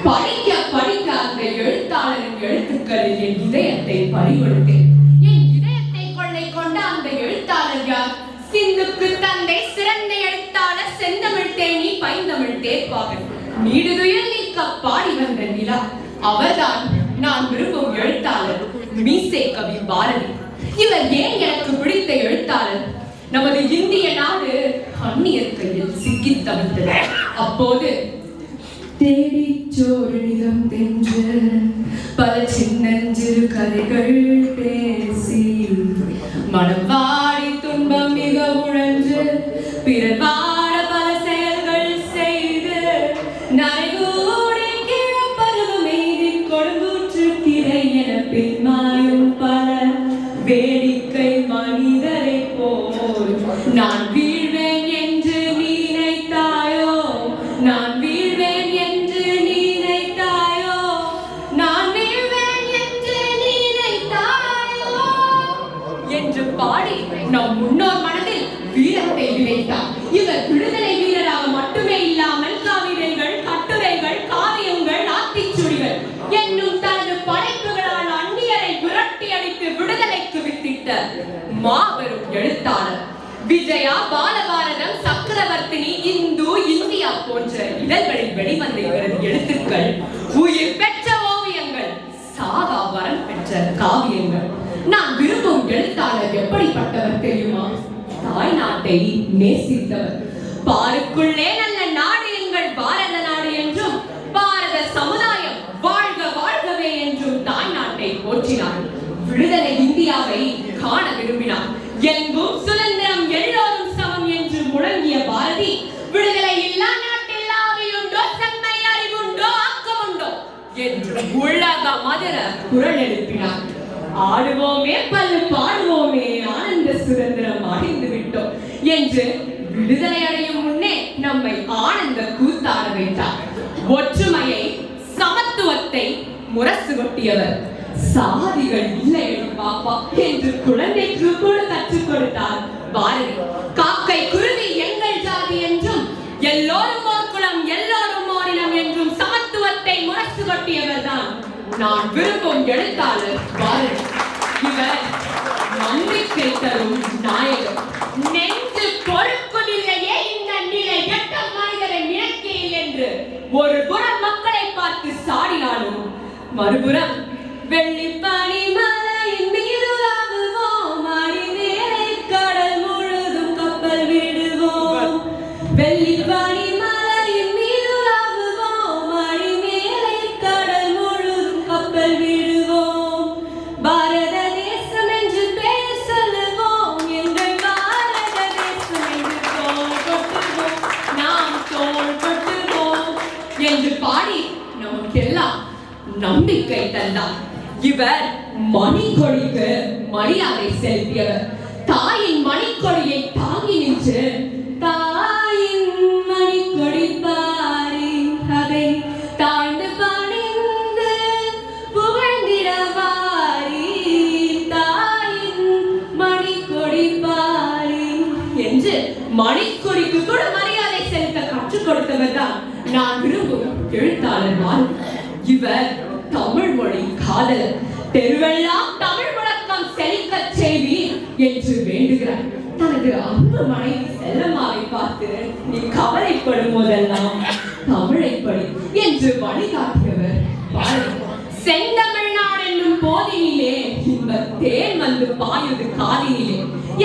படிக்க படிக்க அந்த எழுத்தாளரின் எழுத்துக்களில் என் இதயத்தை பறிகொடுத்தேன். என் இதயத்தை கொள்ளை கொண்ட அந்த எழுத்தாளர் யார்? சிந்துக்கு தந்தை சிறந்த எழுத்தாளர் செந்தமிழ் தேனி பைந்தமிழ் தேர்ப்பாகன் நீடுதுயில் நீக்க பாடி வந்த நிலா. அவர்தான் நான் விரும்பும் எழுத்தாளர் மீசை கவி பாரதி. இவர் ஏன் எனக்கு பிடித்த எழுத்தாளர்? நமது இந்திய நாடு அந்நியர் கையில் சிக்கி தவித்தது. அப்போது தேடி சோறு நிலம் தென்று பல சின்னஞ்சிறு கதைகள் பேசி மனம் வாடி துன்பம் மிக உழன்று பிறர் வாட பல செயல்கள் செய்து நரைகூடி கிழப்பருவம் எய்தி கொடுங்கூற்று கிரை என பின்மாயும் பல வேடிக்கை மனிதரை போல் நான் வீழ்வேன் என்று நினைத்தாயோ? நான் வீழ்வேன் என்று நினைத்தாயோ? நான் வீழ்வேன் என்று நினைத்தாயோ என்று பாடி நம் முன்னோர் மனதில் வீரத்தை விதைத்தார். இவர் விடுதலை வீரராக மட்டுமே இல்லாமல் கவிதைகள், கட்டுரைகள், காவியங்கள், ஆத்திச்சுடிகள் என்னும் தனது படைப்புகளால் அந்நியரை விரட்டி அடித்து விடுதலைக்கு வித்திட்ட மாபெரும் எழுத்தாளர். விஜயா, பாலபாரதம், சக்கரவர்த்தினி, இந்து, இந்தியா போன்ற இதழ்களில் வெளிவந்த இவரது எழுத்துக்கள் உயிர் பெற்ற ஓவியங்கள், சாகா வரம் பெற்ற காவியங்கள். நான் விரும்பும் எழுத்தாளர் எப்படிப்பட்டவர் தெரியுமா? தாய் நாட்டை நேசித்தவர். பாருக்குள்ளே நல்ல நாடு எங்கள் பாரத நாடு என்றும் பாரத சமுதாயம் வாழ்க வாழ்கவே என்றும் தாய் நாட்டை போற்றினார். விடுதலை இந்தியாவை காண விரும்பினார். எங்கும் சுதந்திரம், எல்லோரும் சமம் என்று முழங்கிய பாரதி விடுதலை இல்லா நாட்டில் ஆவியுண்டோ, செம்மை அறிவுண்டோ, ஆக்கமுண்டோ என்று உலக மதுர குரல் எழுப்பினார். ஆடுவோமே பல்லு பாடுவோமே ஆனந்த சுதந்திரம் அடைந்து விட்டோம் என்று விடுதலை அடையும் முன்னே நம்மை ஆனந்த கூத்தாட வைத்தார். ஒற்றுமையை, சமத்துவத்தை முரசு கொட்டியவர். சாதிகள் இல்லை பாப்பா என்று குழந்தைக்கு கூட கற்றுக் கொடுத்தார் பாரதி. காக்கை குருவி எங்கள் ஜாதி என்றும் எல்லோரும் ஓர் குலம், எல்லோரும் ஓரினம் என்றும் சமத்துவத்தை முரசு கொட்டியவர் தான் நான் விரும்பும் எழுத்தாளர் பாரதி. இவர் நம்பிக்கை தரும் நாயகர். நெஞ்சு பொறுப்பதில்லையே இந்த நிலை எட்ட மனிதரை நினைக்கையில் என்று ஒரு புறம் மக்களை பார்த்து சாடினாலும் மறுபுறம் வெள்ளிப்பனி மலையின் மீது உலாவுவோம், அடி மேலே கடல் முழுதும் கப்பல் விடுவோம். வெள்ளிப்பனி மலையின் மீது உலாவுவோம், அடி மேலே கடல் முழுதும் கப்பல் விடுவோம். பாரத தேசம் என்று பெயர் சொல்லுவோம், எங்கள் பாரத தேசம் என்று தோள் கொட்டுவோம், நாம் தோள் கொட்டுவோம் என்று பாடி நமக்கெல்லாம் நம்பிக்கை தந்தார். இவர் மணிக்கொடிக்கு மரியாதை செலுத்தியவர். தாயின் மணிக்கொடியை தாங்கி நின்று தாயின் மணிக்கொடி பாரி அதை தாழ்ந்து பணிந்து புகழ்ந்திடவாரி தாயின் மணிக்கொடி பாரி என்று மணிக்கொடிக்கு கூட மரியாதை செலுத்த கற்றுக் கொடுத்தவர் தான் நான் விரும்பும் எழுத்தாளர் பாரதி. இவர் தமிழ் மொழி காதலர். தெருவெல்லாம் தமிழ் முழக்கம் செழிக்க செய்தி என்று வேண்டுகிறார். தனது அன்பு மனைவி செல்லம்மாவை பார்த்து நீ கவலைப்படும் போதெல்லாம் தமிழை படி என்று வழிகாட்டியவர் பாரதி. செந்தமிழ்நாடு என்னும் போதினிலே இன்ப தேன் வந்து பாயுது காதினிலே,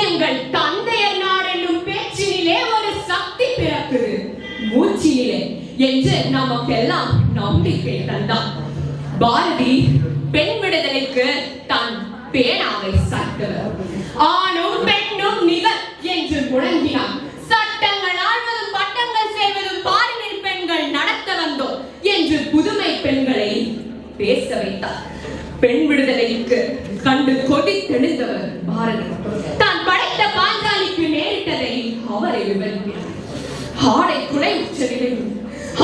எங்கள் தந்தையர் நாடு என்னும் பேச்சினிலே ஒரு சக்தி பிறக்குது மூச்சினிலே என்று நமக்கெல்லாம் நம்பிக்கை தந்தார். பாரதி பெண் விடுதலைக்கு தான் பேனாவை சாய்த்தவர். ஆணும் பெண்ணும் நிகர் என்று முழங்கினார். சட்டங்கள் ஆழ்வதும் பட்டங்கள் செய்வதும் பாரினில் பெண்கள் நடத்த வந்தோம் என்று புதுமை பெண்களை பேச வைத்தார். பெண் விடுதலைக்கு கண்டு கொதித்தெழுந்தவர் பாரதி. தான் படைத்த பாஞ்சாலிக்கு நேரிட்டதை அவரை விவரிக்கிறார். ஆடை குலை உச்ச நிலையில்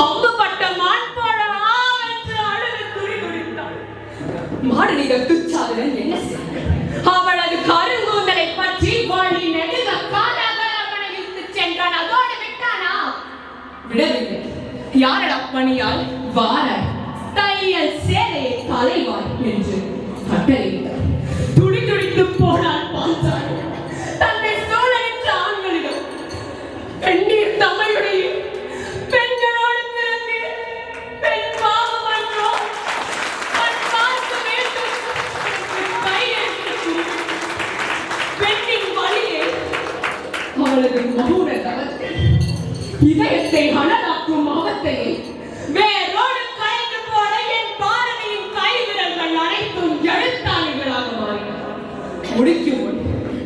அம்புப்பட்ட மான்போட என்று அழுது துடிதுடித்தாள். மாடலிக துச்சாதனன் என்ன செய்தார்? அவளது கருங்கூந்தலை பற்றி வாழி நெடுக காலாகார அவனை இழுத்துச் சென்றான். அதோடு விட்டானா? விடவில்லை. யாரடா பணியால் வார தையல் சேலையை தலைவாய் என்று கட்டளையிட்டார். துடி துடித்து போனால் பாஞ்சாலி தன்னை சூழலிட்ட ஆண்களிடம் பெண்ணீர் தமையுடைய பெண்களோடு பிறந்து பெண் பாவம் அன்றோ பண் பார்க்க வேண்டும் பெண்ணின் வழியே அவளது மௌன தவத்தில் இதயத்தை அனலாக்கும் அவத்தையை வேரோடு கலைந்து போட என் பாரதியின் கைவிரல்கள் அனைத்தும் எழுத்தாணிகளாக மாறின. முடிக்கும் முன்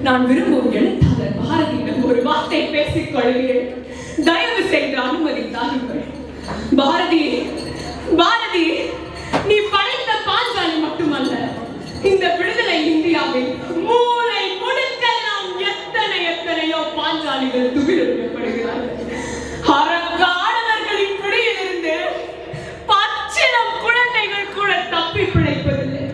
நான் விரும்பும் எழுத்தாளர் பாரதியிடம் ஒரு வார்த்தை பேசிக் கொள்கிறேன். தயவு செய்து அனுமதி தாருங்கள். பாரதி, பாரதி, நீ படைத்த பாஞ்சாலி மட்டுமல்ல, இந்த விடுதலை இந்தியாவில் மூளை முடுக்கெல்லாம் எத்தனையோ பாஞ்சாலிகள் துகிலெடுக்கப்படுகிறார்கள். அரங்காடவர்களின் பிடியிலிருந்து பச்சிளம் குழந்தைகள் கூட தப்பி பிழைப்பதில்லை.